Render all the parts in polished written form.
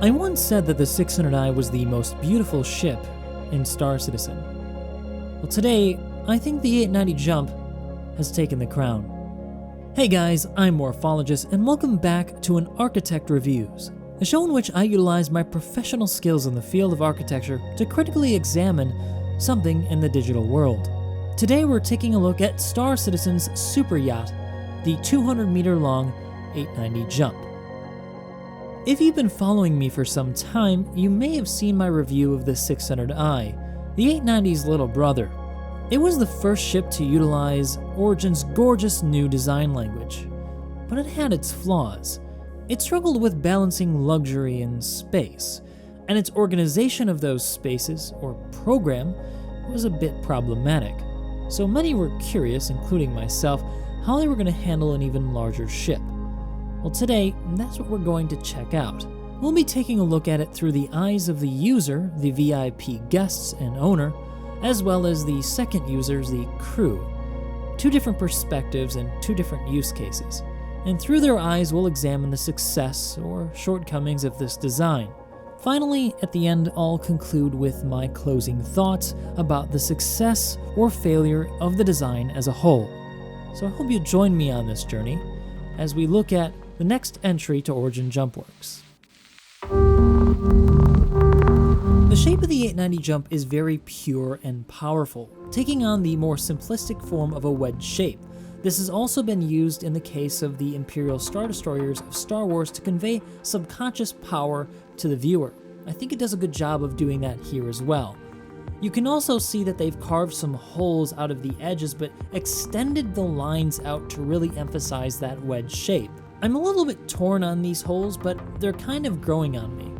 I once said that the 600i was the most beautiful ship in Star Citizen. Well, today, I think the 890 Jump has taken the crown. Hey guys, I'm Morphologist, and welcome back to an Architect Reviews, the show in which I utilize my professional skills in the field of architecture to critically examine something in the digital world. Today we're taking a look at Star Citizen's super yacht, the 200-meter-long 890 Jump. If you've been following me for some time, you may have seen my review of the 600i, the 890's little brother. It was the first ship to utilize Origin's gorgeous new design language, but it had its flaws. It struggled with balancing luxury and space, and its organization of those spaces, or program, was a bit problematic. So many were curious, including myself, how they were going to handle an even larger ship. Well, today, that's what we're going to check out. We'll be taking a look at it through the eyes of the user, the VIP guests and owner, as well as the second users, the crew. Two different perspectives and two different use cases. And through their eyes, we'll examine the success or shortcomings of this design. Finally, at the end, I'll conclude with my closing thoughts about the success or failure of the design as a whole. So I hope you join me on this journey as we look at the next entry to Origin JumpWorks. The shape of the 890 Jump is very pure and powerful, taking on the more simplistic form of a wedge shape. This has also been used in the case of the Imperial Star Destroyers of Star Wars to convey subconscious power to the viewer. I think it does a good job of doing that here as well. You can also see that they've carved some holes out of the edges but extended the lines out to really emphasize that wedge shape. I'm a little bit torn on these holes, but they're kind of growing on me.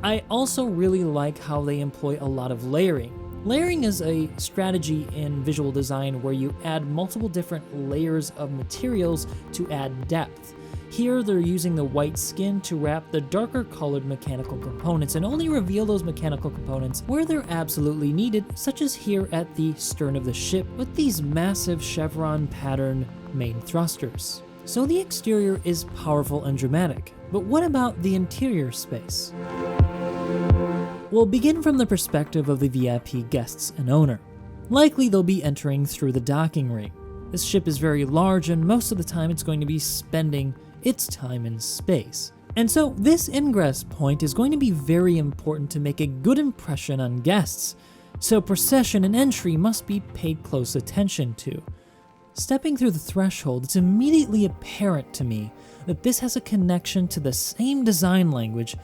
I also really like how they employ a lot of layering. Layering is a strategy in visual design where you add multiple different layers of materials to add depth. Here they're using the white skin to wrap the darker colored mechanical components and only reveal those mechanical components where they're absolutely needed, such as here at the stern of the ship with these massive chevron pattern main thrusters. So the exterior is powerful and dramatic, but what about the interior space? We'll begin from the perspective of the VIP guests and owner. Likely they'll be entering through the docking ring. This ship is very large and most of the time it's going to be spending its time in space. And so this ingress point is going to be very important to make a good impression on guests, so procession and entry must be paid close attention to. Stepping through the threshold, it's immediately apparent to me that this has a connection to the same design language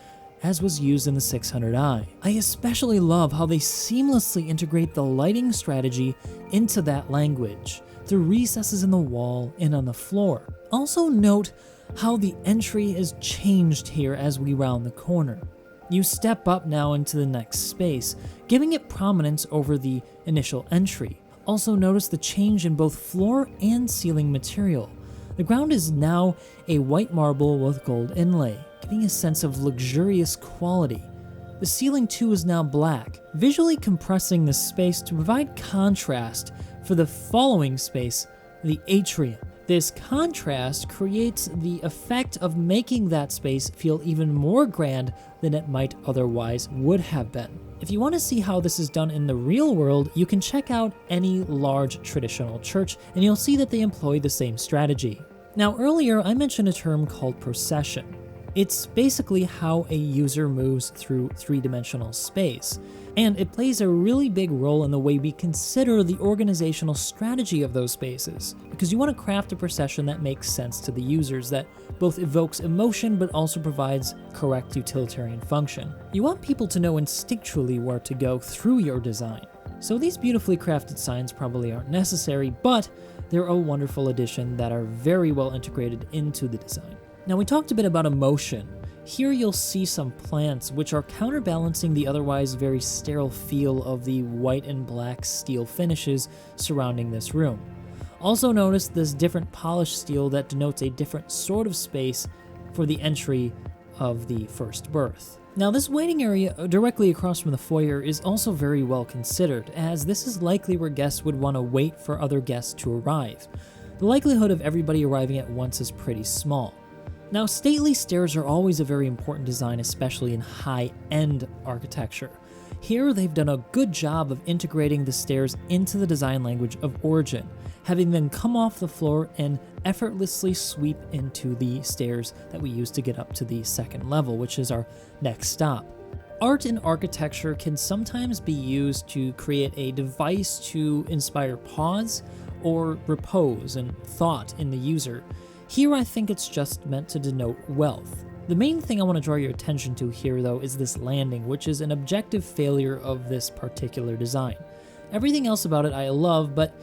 as was used in the 600i. I especially love how they seamlessly integrate the lighting strategy into that language, through recesses in the wall and on the floor. Also note how the entry is changed here as we round the corner. You step up now into the next space, giving it prominence over the initial entry. Also notice the change in both floor and ceiling material. The ground is now a white marble with gold inlay, giving a sense of luxurious quality. The ceiling too is now black, visually compressing the space to provide contrast for the following space, the atrium. This contrast creates the effect of making that space feel even more grand than it might otherwise would have been. If you want to see how this is done in the real world, you can check out any large traditional church and you'll see that they employ the same strategy. Now earlier I mentioned a term called procession. It's basically how a user moves through three-dimensional space, and it plays a really big role in the way we consider the organizational strategy of those spaces, because you want to craft a procession that makes sense to the users, that both evokes emotion but also provides correct utilitarian function. You want people to know instinctually where to go through your design. So these beautifully crafted signs probably aren't necessary, but they're a wonderful addition that are very well integrated into the design. Now we talked a bit about emotion. Here you'll see some plants which are counterbalancing the otherwise very sterile feel of the white and black steel finishes surrounding this room. Also notice this different polished steel that denotes a different sort of space for the entry of the first berth. Now this waiting area directly across from the foyer is also very well considered, as this is likely where guests would want to wait for other guests to arrive. The likelihood of everybody arriving at once is pretty small. Now, stately stairs are always a very important design, especially in high-end architecture. Here, they've done a good job of integrating the stairs into the design language of origin, having them come off the floor and effortlessly sweep into the stairs that we use to get up to the second level, which is our next stop. Art and architecture can sometimes be used to create a device to inspire pause or repose and thought in the user. Here, I think it's just meant to denote wealth. The main thing I want to draw your attention to here, though, is this landing, which is an objective failure of this particular design. Everything else about it I love, but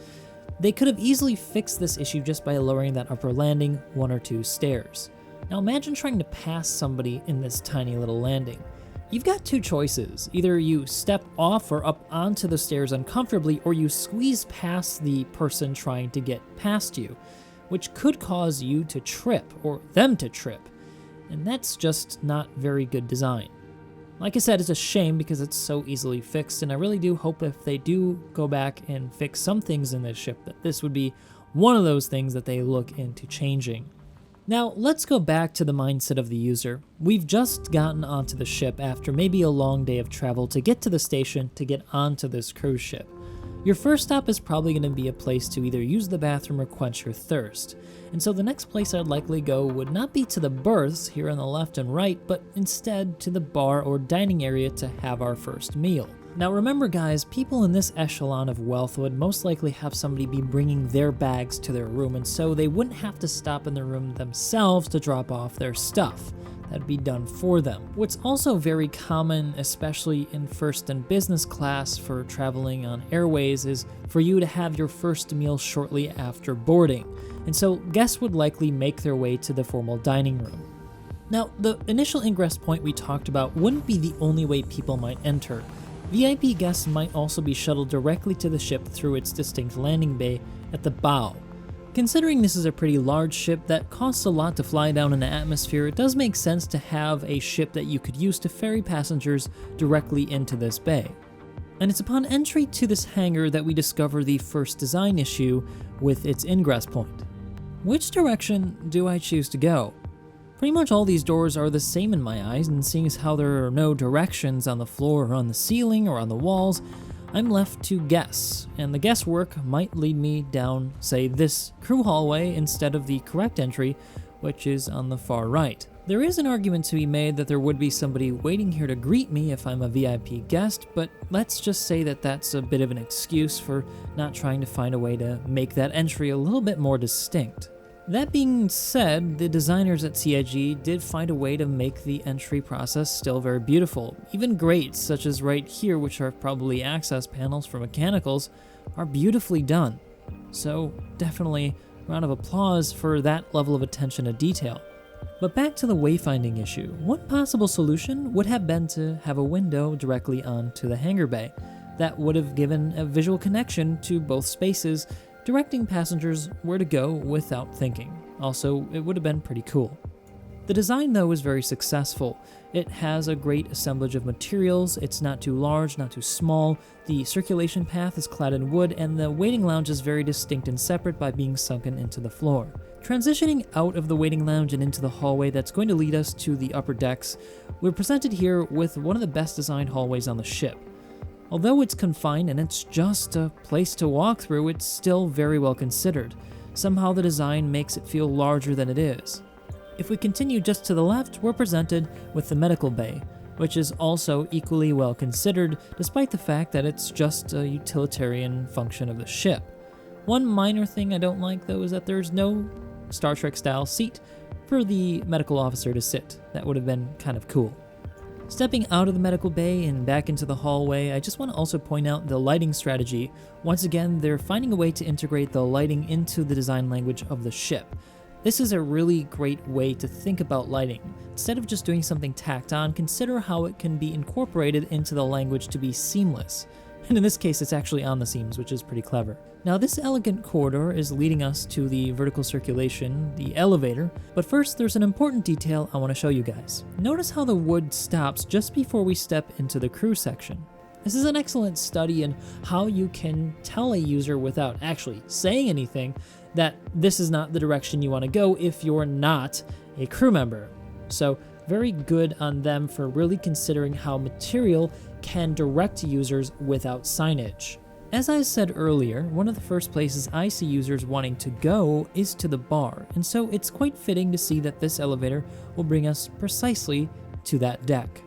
they could have easily fixed this issue just by lowering that upper landing 1 or 2 stairs. Now imagine trying to pass somebody in this tiny little landing. You've got 2 choices. Either you step off or up onto the stairs uncomfortably, or you squeeze past the person trying to get past you, which could cause you to trip, or them to trip. And that's just not very good design. Like I said, it's a shame because it's so easily fixed, and I really do hope if they do go back and fix some things in this ship, that this would be one of those things that they look into changing. Now, let's go back to the mindset of the user. We've just gotten onto the ship after maybe a long day of travel to get to the station to get onto this cruise ship. Your first stop is probably going to be a place to either use the bathroom or quench your thirst. And so the next place I'd likely go would not be to the berths here on the left and right, but instead to the bar or dining area to have our first meal. Now remember guys, people in this echelon of wealth would most likely have somebody be bringing their bags to their room, and so they wouldn't have to stop in the room themselves to drop off their stuff. That'd be done for them. What's also very common, especially in first and business class for traveling on airways, is for you to have your first meal shortly after boarding. And so guests would likely make their way to the formal dining room. Now, the initial ingress point we talked about wouldn't be the only way people might enter. VIP guests might also be shuttled directly to the ship through its distinct landing bay at the bow. Considering this is a pretty large ship that costs a lot to fly down in the atmosphere, it does make sense to have a ship that you could use to ferry passengers directly into this bay. And it's upon entry to this hangar that we discover the first design issue with its ingress point. Which direction do I choose to go? Pretty much all these doors are the same in my eyes, and seeing as how there are no directions on the floor or on the ceiling or on the walls, I'm left to guess, and the guesswork might lead me down, say, this crew hallway instead of the correct entry, which is on the far right. There is an argument to be made that there would be somebody waiting here to greet me if I'm a VIP guest, but let's just say that that's a bit of an excuse for not trying to find a way to make that entry a little bit more distinct. That being said, the designers at CIG did find a way to make the entry process still very beautiful. Even grates, such as right here, which are probably access panels for mechanicals, are beautifully done. So definitely a round of applause for that level of attention to detail. But back to the wayfinding issue. One possible solution would have been to have a window directly onto the hangar bay. That would have given a visual connection to both spaces, directing passengers where to go without thinking. Also, it would have been pretty cool. The design, though, is very successful. It has a great assemblage of materials, it's not too large, not too small, the circulation path is clad in wood, and the waiting lounge is very distinct and separate by being sunken into the floor. Transitioning out of the waiting lounge and into the hallway that's going to lead us to the upper decks, we're presented here with one of the best designed hallways on the ship. Although it's confined and it's just a place to walk through, it's still very well considered. Somehow the design makes it feel larger than it is. If we continue just to the left, we're presented with the medical bay, which is also equally well considered, despite the fact that it's just a utilitarian function of the ship. One minor thing I don't like, though, is that there's no Star Trek-style seat for the medical officer to sit. That would have been kind of cool. Stepping out of the medical bay and back into the hallway, I just want to also point out the lighting strategy. Once again, they're finding a way to integrate the lighting into the design language of the ship. This is a really great way to think about lighting. Instead of just doing something tacked on, consider how it can be incorporated into the language to be seamless. And in this case, it's actually on the seams, which is pretty clever. Now, this elegant corridor is leading us to the vertical circulation, the elevator, but first there's an important detail I want to show you guys. Notice how the wood stops just before we step into the crew section. This is an excellent study in how you can tell a user without actually saying anything that this is not the direction you want to go if you're not a crew member. So very good on them for really considering how material can direct users without signage. As I said earlier, one of the first places I see users wanting to go is to the bar, and so it's quite fitting to see that this elevator will bring us precisely to that deck.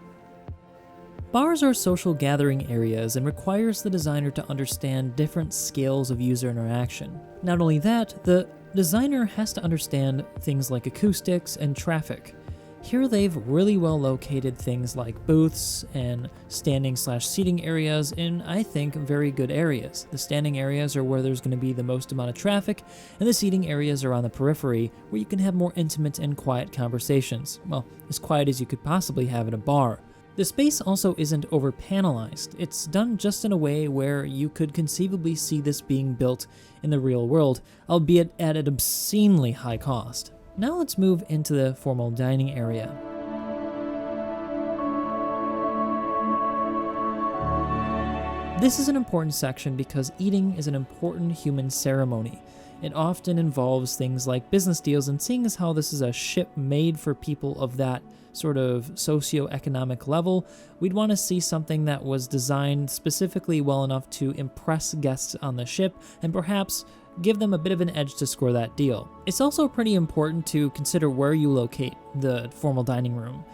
Bars are social gathering areas and requires the designer to understand different scales of user interaction. Not only that, the designer has to understand things like acoustics and traffic. Here they've really well located things like booths and standing/seating areas in, I think, very good areas. The standing areas are where there's going to be the most amount of traffic, and the seating areas are on the periphery where you can have more intimate and quiet conversations. Well, as quiet as you could possibly have in a bar. The space also isn't over-panelized. It's done just in a way where you could conceivably see this being built in the real world, albeit at an obscenely high cost. Now let's move into the formal dining area. This is an important section because eating is an important human ceremony. It often involves things like business deals, and seeing as how this is a ship made for people of that sort of socio-economic level, we'd want to see something that was designed specifically well enough to impress guests on the ship and perhaps give them a bit of an edge to score that deal. It's also pretty important to consider where you locate the formal dining room.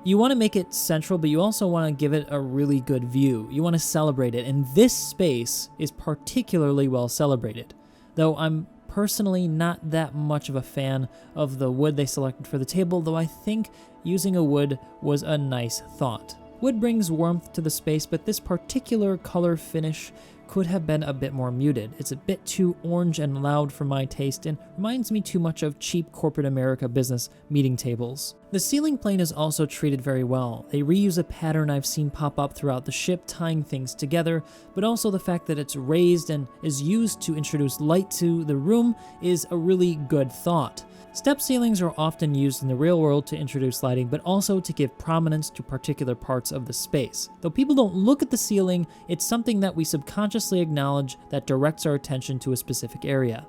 You want to make it central, but you also want to give it a really good view. You want to celebrate it, and this space is particularly well celebrated. Though I'm personally not that much of a fan of the wood they selected for the table, though I think using a wood was a nice thought. Wood brings warmth to the space, but this particular color finish could have been a bit more muted. It's a bit too orange and loud for my taste and reminds me too much of cheap corporate America business meeting tables. The ceiling plane is also treated very well. They reuse a pattern I've seen pop up throughout the ship, tying things together, but also the fact that it's raised and is used to introduce light to the room is a really good thought. Step ceilings are often used in the real world to introduce lighting, but also to give prominence to particular parts of the space. Though people don't look at the ceiling, it's something that we subconsciously acknowledge that directs our attention to a specific area.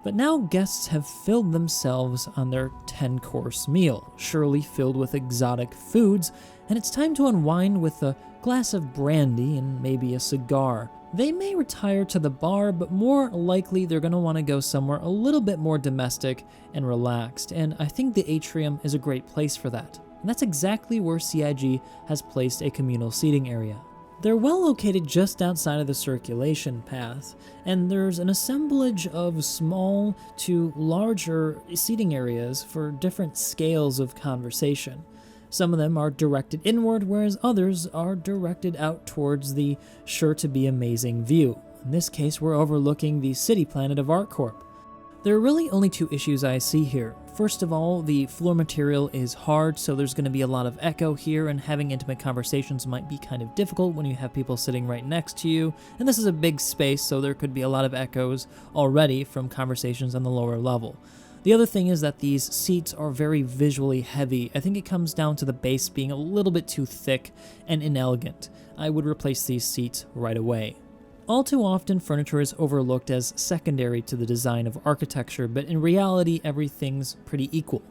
But now guests have filled themselves on their 10-course meal, surely filled with exotic foods, and it's time to unwind with a glass of brandy and maybe a cigar. They may retire to the bar, but more likely they're going to want to go somewhere a little bit more domestic and relaxed, and I think the atrium is a great place for that. And that's exactly where CIG has placed a communal seating area. They're well located just outside of the circulation path, and there's an assemblage of small to larger seating areas for different scales of conversation. Some of them are directed inward, whereas others are directed out towards the sure-to-be amazing view. In this case, we're overlooking the city planet of ArcCorp. There are really only two issues I see here. First of all, the floor material is hard, so there's going to be a lot of echo here, and having intimate conversations might be kind of difficult when you have people sitting right next to you. And this is a big space, so there could be a lot of echoes already from conversations on the lower level. The other thing is that these seats are very visually heavy. I think it comes down to the base being a little bit too thick and inelegant. I would replace these seats right away. All too often, furniture is overlooked as secondary to the design of architecture, but in reality, everything's pretty equal.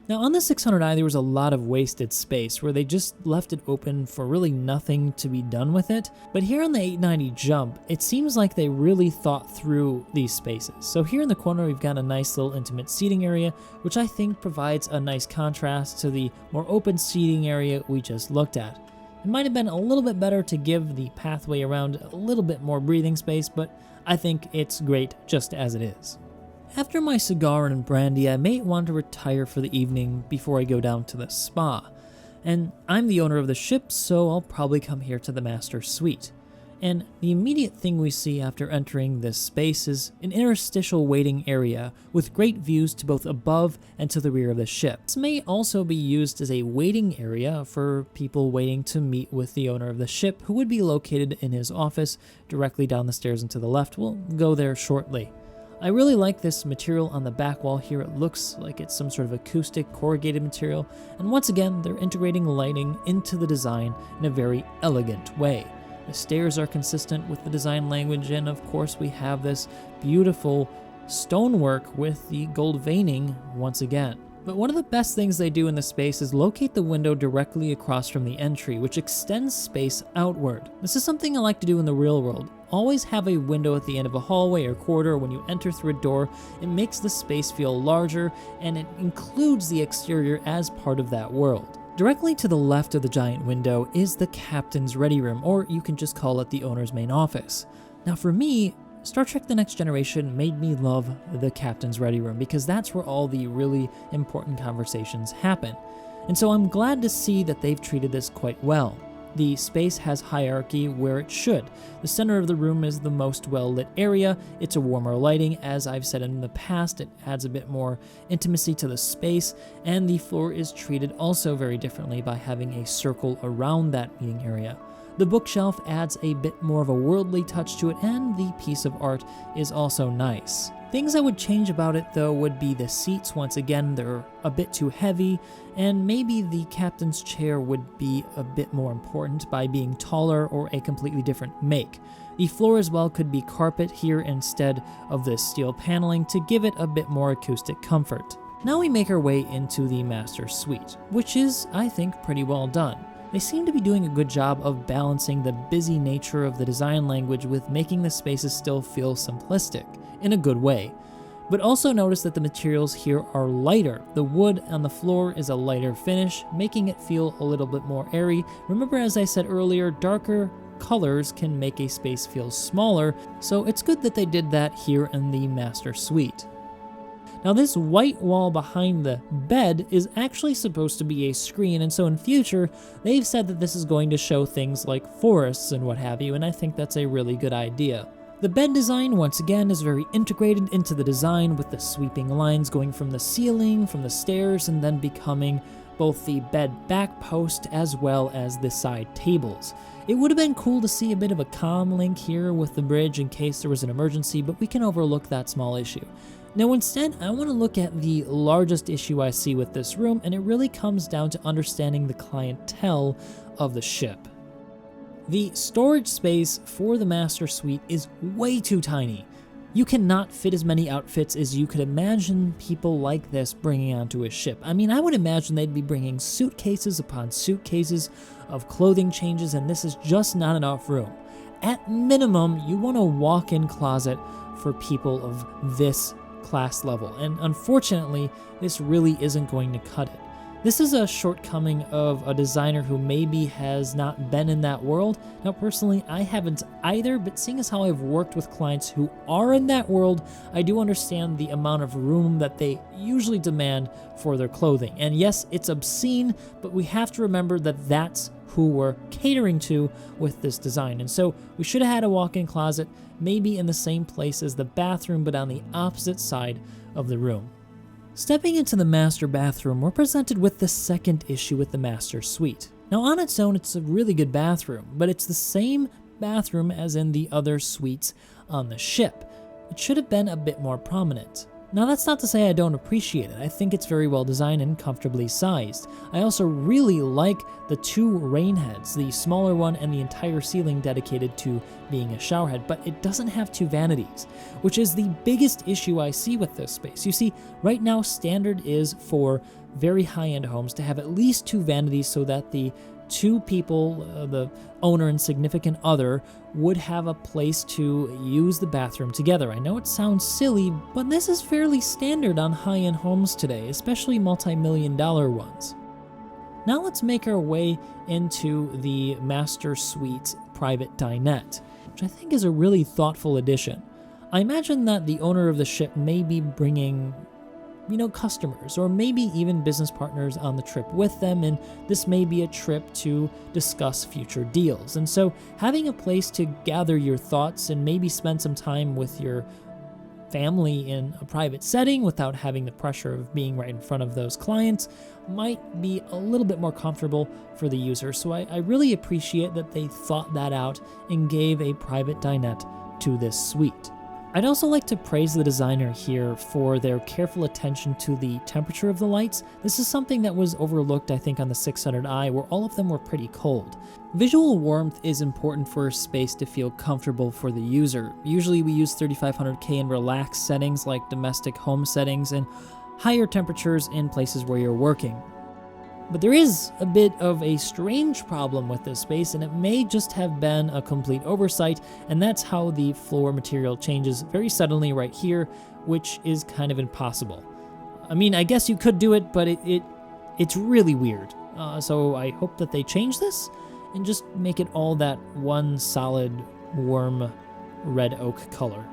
Now, on the 600i, there was a lot of wasted space where they just left it open for really nothing to be done with it. But here on the 890 Jump, it seems like they really thought through these spaces. So here in the corner, we've got a nice little intimate seating area, which I think provides a nice contrast to the more open seating area we just looked at. It might have been a little bit better to give the pathway around a little bit more breathing space, but I think it's great just as it is. After my cigar and brandy, I may want to retire for the evening before I go down to the spa. And I'm the owner of the ship, so I'll probably come here to the master suite. And the immediate thing we see after entering this space is an interstitial waiting area with great views to both above and to the rear of the ship. This may also be used as a waiting area for people waiting to meet with the owner of the ship, who would be located in his office directly down the stairs and to the left. We'll go there shortly. I really like this material on the back wall here. It looks like it's some sort of acoustic corrugated material, and once again, they're integrating lighting into the design in a very elegant way. The stairs are consistent with the design language, and of course we have this beautiful stonework with the gold veining once again. But one of the best things they do in the space is locate the window directly across from the entry, which extends space outward. This is something I like to do in the real world. Always have a window at the end of a hallway or corridor when you enter through a door. It makes the space feel larger, and it includes the exterior as part of that world. Directly to the left of the giant window is the captain's ready room, or you can just call it the owner's main office. Now for me, Star Trek The Next Generation made me love the captain's ready room because that's where all the really important conversations happen. And so I'm glad to see that they've treated this quite well. The space has hierarchy where it should. The center of the room is the most well-lit area. It's a warmer lighting. As I've said in the past, it adds a bit more intimacy to the space, and the floor is treated also very differently by having a circle around that meeting area. The bookshelf adds a bit more of a worldly touch to it, and the piece of art is also nice. Things I would change about it though would be the seats. Once again, they're a bit too heavy, and maybe the captain's chair would be a bit more important by being taller or a completely different make. The floor as well could be carpet here instead of this steel paneling to give it a bit more acoustic comfort. Now we make our way into the master suite, which is, I think, pretty well done. They seem to be doing a good job of balancing the busy nature of the design language with making the spaces still feel simplistic, in a good way. But also notice that the materials here are lighter. The wood on the floor is a lighter finish, making it feel a little bit more airy. Remember, as I said earlier, darker colors can make a space feel smaller, so it's good that they did that here in the master suite. Now this white wall behind the bed is actually supposed to be a screen, and so in future, they've said that this is going to show things like forests and what have you, and I think that's a really good idea. The bed design, once again, is very integrated into the design with the sweeping lines going from the ceiling, from the stairs, and then becoming both the bed back post as well as the side tables. It would have been cool to see a bit of a comm link here with the bridge in case there was an emergency, but we can overlook that small issue. Now instead, I want to look at the largest issue I see with this room, and it really comes down to understanding the clientele of the ship. The storage space for the master suite is way too tiny. You cannot fit as many outfits as you could imagine people like this bringing onto a ship. I mean, I would imagine they'd be bringing suitcases upon suitcases of clothing changes, and this is just not enough room. At minimum, you want a walk-in closet for people of this class level, and unfortunately, this really isn't going to cut it. This is a shortcoming of a designer who maybe has not been in that world. Now personally, I haven't either, but seeing as how I've worked with clients who are in that world, I do understand the amount of room that they usually demand for their clothing. And yes, it's obscene, but we have to remember that that's who we're catering to with this design. And so we should have had a walk-in closet, maybe in the same place as the bathroom, but on the opposite side of the room. Stepping into the master bathroom, we're presented with the second issue with the master suite. Now on its own, it's a really good bathroom, but it's the same bathroom as in the other suites on the ship. It should have been a bit more prominent. Now that's not to say I don't appreciate it. I think it's very well designed and comfortably sized. I also really like the two rain heads, the smaller one and the entire ceiling dedicated to being a shower head, but it doesn't have two vanities, which is the biggest issue I see with this space. You see, right now standard is for very high-end homes to have at least two vanities so that the two people, the owner and significant other, would have a place to use the bathroom together. I know it sounds silly, but this is fairly standard on high-end homes today, especially multi-million-dollar ones. Now let's make our way into the master suite private dinette, which I think is a really thoughtful addition. I imagine that the owner of the ship may be bringing customers or maybe even business partners on the trip with them, and this may be a trip to discuss future deals. And so having a place to gather your thoughts and maybe spend some time with your family in a private setting without having the pressure of being right in front of those clients might be a little bit more comfortable for the user. So I really appreciate that they thought that out and gave a private dinette to this suite. I'd also like to praise the designer here for their careful attention to the temperature of the lights. This is something that was overlooked, I think, on the 600i, where all of them were pretty cold. Visual warmth is important for a space to feel comfortable for the user. Usually we use 3500K in relaxed settings like domestic home settings and higher temperatures in places where you're working. But there is a bit of a strange problem with this space, and it may just have been a complete oversight, and that's how the floor material changes very suddenly right here, which is kind of impossible. I mean, I guess you could do it, but it's really weird. So I hope that they change this and just make it all that one solid, warm red oak color.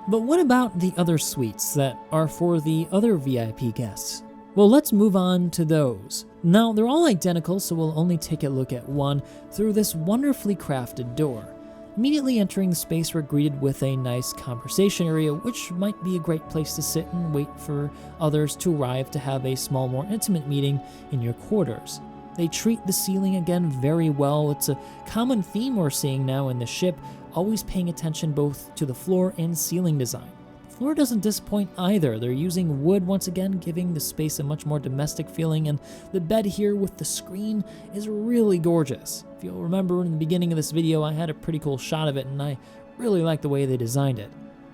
But what about the other suites that are for the other VIP guests? Well, let's move on to those. Now, they're all identical, so we'll only take a look at one through this wonderfully crafted door. Immediately entering the space, we're greeted with a nice conversation area, which might be a great place to sit and wait for others to arrive to have a small, more intimate meeting in your quarters. They treat the ceiling again very well. It's a common theme we're seeing now in the ship, always paying attention both to the floor and ceiling design. The floor doesn't disappoint either. They're using wood once again, giving the space a much more domestic feeling, and the bed here with the screen is really gorgeous. If you'll remember in the beginning of this video, I had a pretty cool shot of it, and I really like the way they designed it.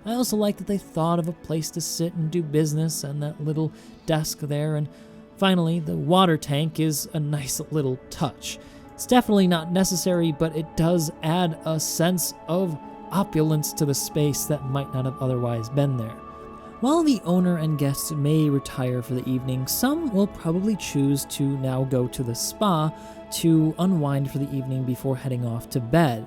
I also like that they thought of a place to sit and do business and that little desk there, and finally, the water tank is a nice little touch. It's definitely not necessary, but it does add a sense of opulence to the space that might not have otherwise been there. While the owner and guests may retire for the evening, some will probably choose to now go to the spa to unwind for the evening before heading off to bed.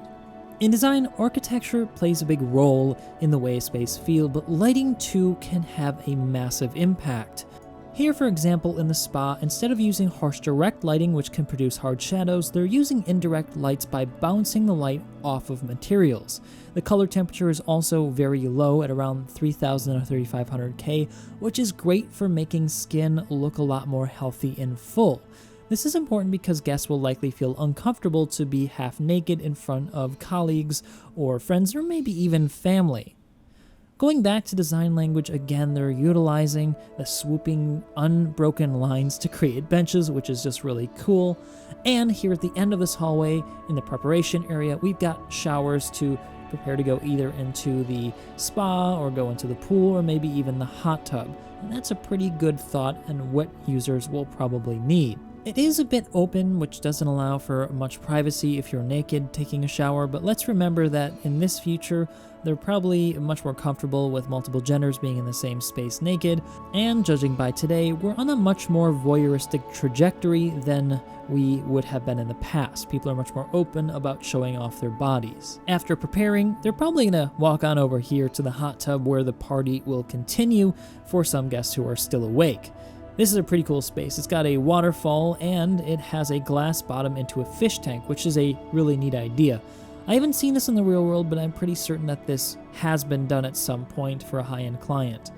In design, architecture plays a big role in the way a space feels, but lighting too can have a massive impact. Here, for example, in the spa, instead of using harsh direct lighting which can produce hard shadows, they're using indirect lights by bouncing the light off of materials. The color temperature is also very low at around 3000 or 3500K, which is great for making skin look a lot more healthy and full. This is important because guests will likely feel uncomfortable to be half naked in front of colleagues or friends or maybe even family. Going back to design language, again, they're utilizing the swooping, unbroken lines to create benches, which is just really cool. And here at the end of this hallway, in the preparation area, we've got showers to prepare to go either into the spa or go into the pool or maybe even the hot tub. And that's a pretty good thought and what users will probably need. It is a bit open, which doesn't allow for much privacy if you're naked taking a shower, but let's remember that in this future, they're probably much more comfortable with multiple genders being in the same space naked, and judging by today, we're on a much more voyeuristic trajectory than we would have been in the past. People are much more open about showing off their bodies. After preparing, they're probably gonna walk on over here to the hot tub where the party will continue for some guests who are still awake. This is a pretty cool space. It's got a waterfall and it has a glass bottom into a fish tank, which is a really neat idea. I haven't seen this in the real world, but I'm pretty certain that this has been done at some point for a high-end client.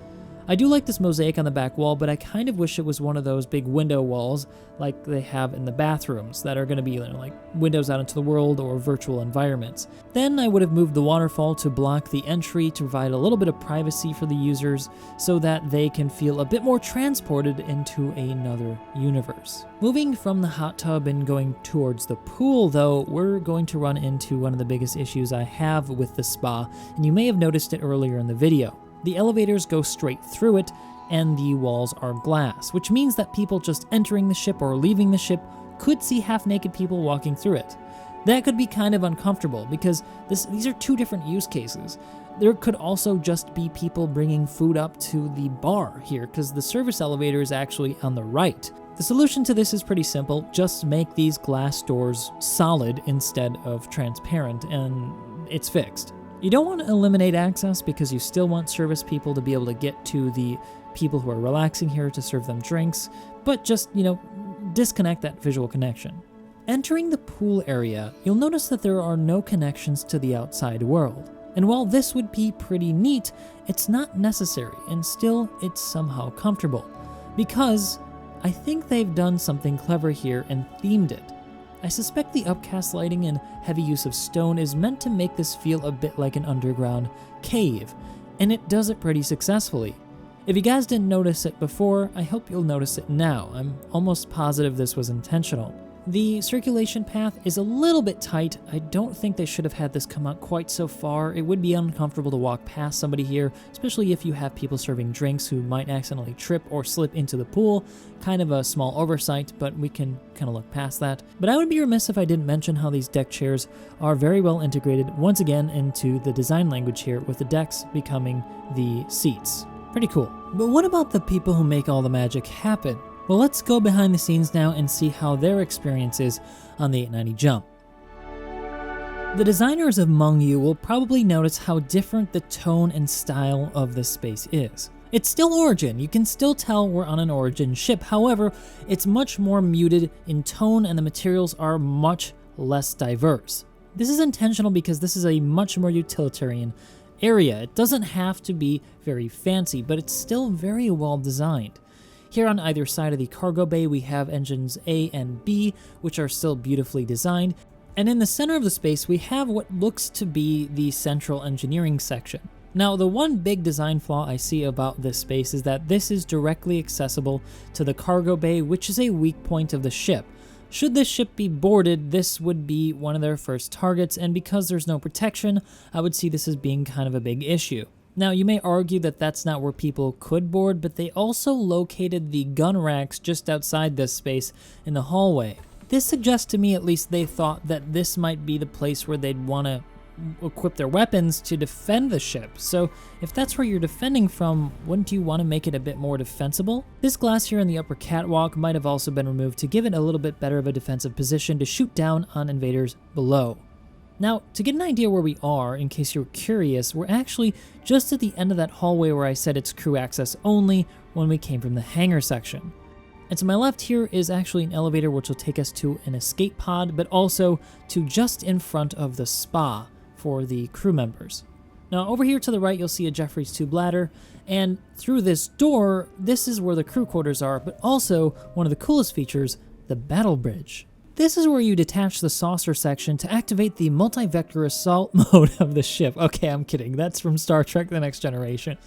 I do like this mosaic on the back wall, but I kind of wish it was one of those big window walls like they have in the bathrooms that are going to be like windows out into the world or virtual environments. Then I would have moved the waterfall to block the entry to provide a little bit of privacy for the users so that they can feel a bit more transported into another universe. Moving from the hot tub and going towards the pool, though, we're going to run into one of the biggest issues I have with the spa, and you may have noticed it earlier in the video. The elevators go straight through it, and the walls are glass, which means that people just entering the ship or leaving the ship could see half-naked people walking through it. That could be kind of uncomfortable because these are two different use cases. There could also just be people bringing food up to the bar here because the service elevator is actually on the right. The solution to this is pretty simple. Just make these glass doors solid instead of transparent, and it's fixed. You don't want to eliminate access because you still want service people to be able to get to the people who are relaxing here to serve them drinks, but just, disconnect that visual connection. Entering the pool area, you'll notice that there are no connections to the outside world. And while this would be pretty neat, it's not necessary, and still it's somehow comfortable. Because I think they've done something clever here and themed it. I suspect the upcast lighting and heavy use of stone is meant to make this feel a bit like an underground cave. and it does it pretty successfully. If you guys didn't notice it before, I hope you'll notice it now. I'm almost positive this was intentional. The circulation path is a little bit tight. I don't think they should have had this come out quite so far. It would be uncomfortable to walk past somebody here, especially if you have people serving drinks who might accidentally trip or slip into the pool. Kind of a small oversight, but we can kind of look past that. But I would be remiss if I didn't mention how these deck chairs are very well integrated once again into the design language here, with the decks becoming the seats. Pretty cool. But what about the people who make all the magic happen? Well, let's go behind the scenes now and see how their experience is on the 890 Jump. The designers among you will probably notice how different the tone and style of this space is. It's still Origin, you can still tell we're on an Origin ship, however, it's much more muted in tone and the materials are much less diverse. This is intentional because this is a much more utilitarian area. It doesn't have to be very fancy, but it's still very well designed. Here on either side of the cargo bay, we have engines A and B, which are still beautifully designed. And in the center of the space, we have what looks to be the central engineering section. Now, the one big design flaw I see about this space is that this is directly accessible to the cargo bay, which is a weak point of the ship. Should this ship be boarded, this would be one of their first targets, and because there's no protection, I would see this as being kind of a big issue. Now, you may argue that that's not where people could board, but they also located the gun racks just outside this space in the hallway. This suggests to me at least they thought that this might be the place where they'd want to equip their weapons to defend the ship. So if that's where you're defending from, wouldn't you want to make it a bit more defensible? This glass here in the upper catwalk might have also been removed to give it a little bit better of a defensive position to shoot down on invaders below. Now, to get an idea where we are, in case you're curious, we're actually just at the end of that hallway where I said it's crew access only when we came from the hangar section. And to my left here is actually an elevator which will take us to an escape pod, but also to just in front of the spa for the crew members. Now over here to the right you'll see a Jefferies tube ladder, and through this door, this is where the crew quarters are, but also one of the coolest features, the battle bridge. This is where you detach the saucer section to activate the multi-vector assault mode of the ship. Okay, I'm kidding, that's from Star Trek The Next Generation.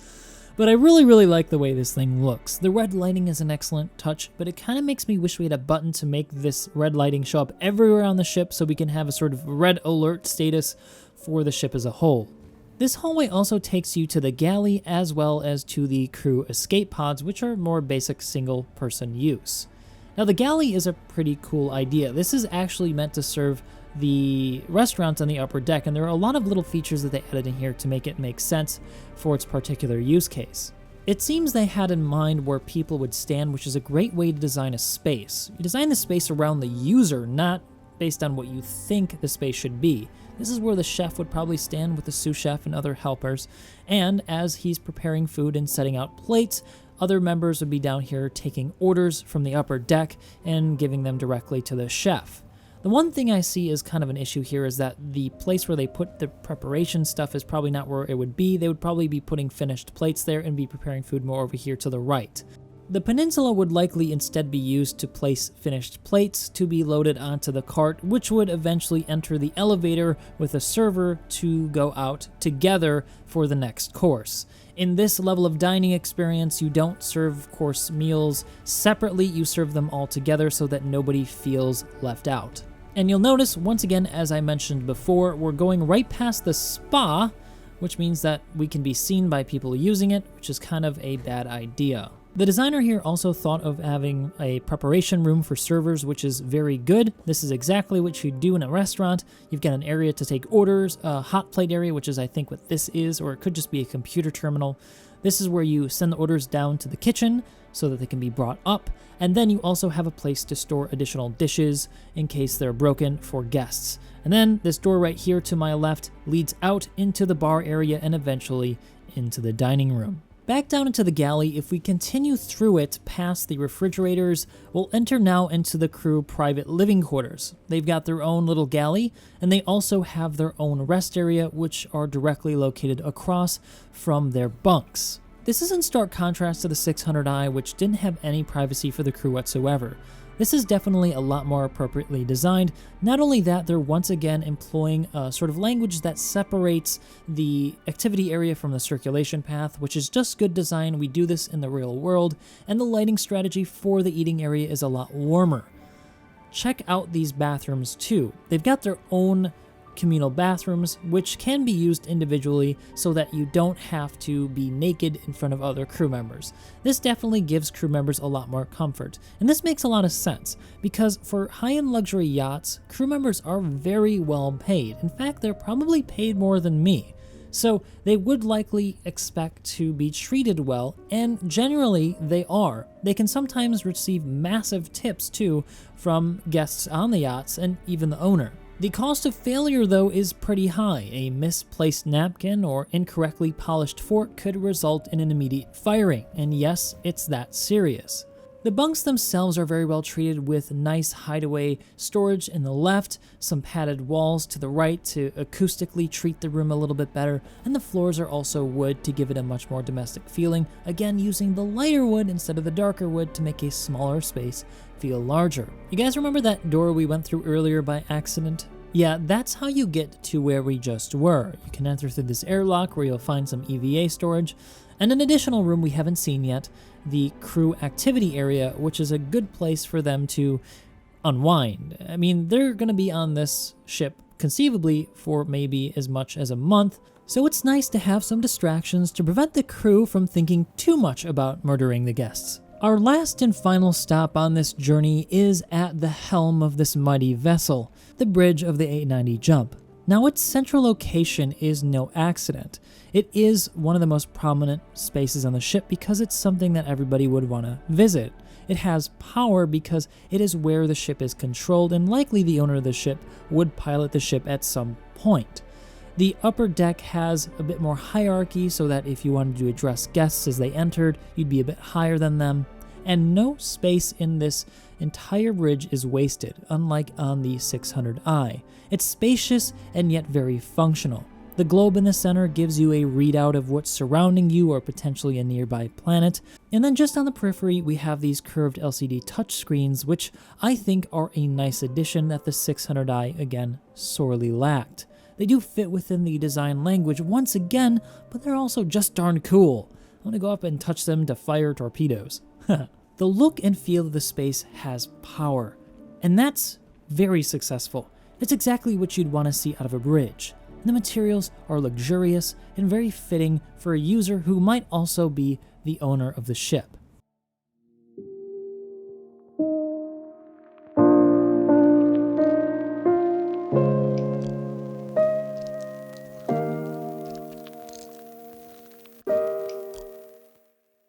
But I really like the way this thing looks. The red lighting is an excellent touch, but it kind of makes me wish we had a button to make this red lighting show up everywhere on the ship so we can have a sort of red alert status for the ship as a whole. This hallway also takes you to the galley as well as to the crew escape pods, which are more basic single-person use. Now the galley is a pretty cool idea. This is actually meant to serve the restaurant on the upper deck, and there are a lot of little features that they added in here to make it make sense for its particular use case. It seems they had in mind where people would stand, which is a great way to design a space. You design the space around the user, not based on what you think the space should be. This is where the chef would probably stand with the sous chef and other helpers, and as he's preparing food and setting out plates, other members would be down here taking orders from the upper deck and giving them directly to the chef. The one thing I see as kind of an issue here is that the place where they put the preparation stuff is probably not where it would be. They would probably be putting finished plates there and be preparing food more over here to the right. The peninsula would likely instead be used to place finished plates to be loaded onto the cart, which would eventually enter the elevator with a server to go out together for the next course. In this level of dining experience, you don't serve course meals separately, you serve them all together so that nobody feels left out. And you'll notice, once again, as I mentioned before, we're going right past the spa, which means that we can be seen by people using it, which is kind of a bad idea. The designer here also thought of having a preparation room for servers, which is very good. This is exactly what you do in a restaurant. You've got an area to take orders, a hot plate area, which is I think what this is, or it could just be a computer terminal. This is where you send the orders down to the kitchen so that they can be brought up, and then you also have a place to store additional dishes in case they're broken for guests. And then this door right here to my left leads out into the bar area and eventually into the dining room. Back down into the galley, if we continue through it past the refrigerators, we'll enter now into the crew private living quarters. They've got their own little galley, and they also have their own rest area, which are directly located across from their bunks. This is in stark contrast to the 600i, which didn't have any privacy for the crew whatsoever. This is definitely a lot more appropriately designed. Not only that, they're once again employing a sort of language that separates the activity area from the circulation path, which is just good design. We do this in the real world, and the lighting strategy for the eating area is a lot warmer. Check out these bathrooms too. They've got their own communal bathrooms, which can be used individually so that you don't have to be naked in front of other crew members. This definitely gives crew members a lot more comfort, and this makes a lot of sense because for high-end luxury yachts, crew members are very well paid. In fact, they're probably paid more than me. So they would likely expect to be treated well, and generally they are. They can sometimes receive massive tips too from guests on the yachts and even the owner. The cost of failure, though, is pretty high. A misplaced napkin or incorrectly polished fork could result in an immediate firing, and yes, it's that serious. The bunks themselves are very well treated with nice hideaway storage in the left, some padded walls to the right to acoustically treat the room a little bit better, and the floors are also wood to give it a much more domestic feeling, again using the lighter wood instead of the darker wood to make a smaller space feel larger. You guys remember that door we went through earlier by accident? Yeah, that's how you get to where we just were. You can enter through this airlock where you'll find some EVA storage, and an additional room we haven't seen yet, the crew activity area, which is a good place for them to unwind. I mean, they're going to be on this ship conceivably for maybe as much as a month, so it's nice to have some distractions to prevent the crew from thinking too much about murdering the guests. Our last and final stop on this journey is at the helm of this mighty vessel, the bridge of the 890 Jump. Now, its central location is no accident. It is one of the most prominent spaces on the ship because it's something that everybody would want to visit. It has power because it is where the ship is controlled, and likely the owner of the ship would pilot the ship at some point. The upper deck has a bit more hierarchy so that if you wanted to address guests as they entered, you'd be a bit higher than them. And no space in this entire bridge is wasted, unlike on the 600i. It's spacious and yet very functional. The globe in the center gives you a readout of what's surrounding you or potentially a nearby planet. And then just on the periphery, we have these curved LCD touchscreens, which I think are a nice addition that the 600i, again, sorely lacked. They do fit within the design language once again, but they're also just darn cool. I want to go up and touch them to fire torpedoes. The look and feel of the space has power, and that's very successful. It's exactly what you'd want to see out of a bridge. The materials are luxurious and very fitting for a user who might also be the owner of the ship.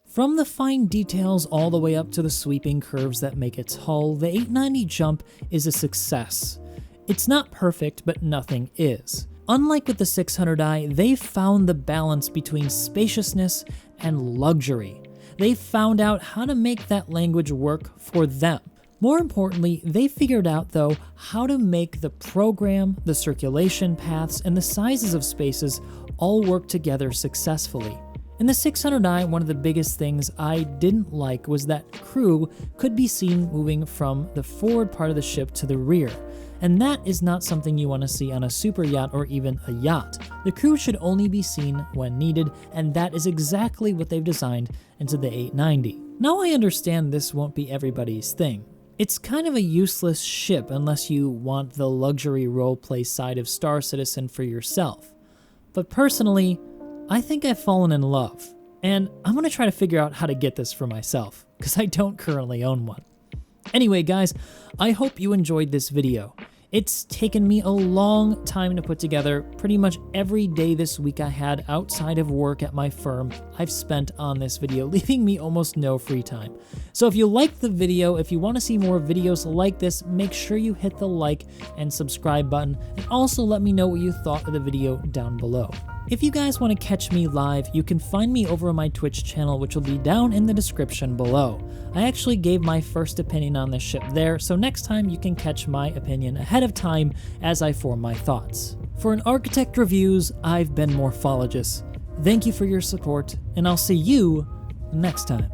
From the fine details all the way up to the sweeping curves that make its hull, the 890 Jump is a success. It's not perfect, but nothing is. Unlike with the 600i, they've found the balance between spaciousness and luxury. They've found out how to make that language work for them. More importantly, they figured out, though, how to make the program, the circulation paths, and the sizes of spaces all work together successfully. In the 600i, one of the biggest things I didn't like was that crew could be seen moving from the forward part of the ship to the rear. And that is not something you want to see on a super yacht or even a yacht. The crew should only be seen when needed, and that is exactly what they've designed into the 890. Now I understand this won't be everybody's thing. It's kind of a useless ship unless you want the luxury roleplay side of Star Citizen for yourself. But personally, I think I've fallen in love, and I'm going to try to figure out how to get this for myself, because I don't currently own one. Anyway guys, I hope you enjoyed this video. It's taken me a long time to put together. Pretty much every day this week I had outside of work at my firm, I've spent on this video, leaving me almost no free time. So if you liked the video, if you want to see more videos like this, make sure you hit the like and subscribe button, and also let me know what you thought of the video down below. If you guys want to catch me live, you can find me over on my Twitch channel, which will be down in the description below. I actually gave my first opinion on this ship there, so next time you can catch my opinion ahead of time as I form my thoughts. For an Architect Reviews, I've been Morphologous. Thank you for your support, and I'll see you next time.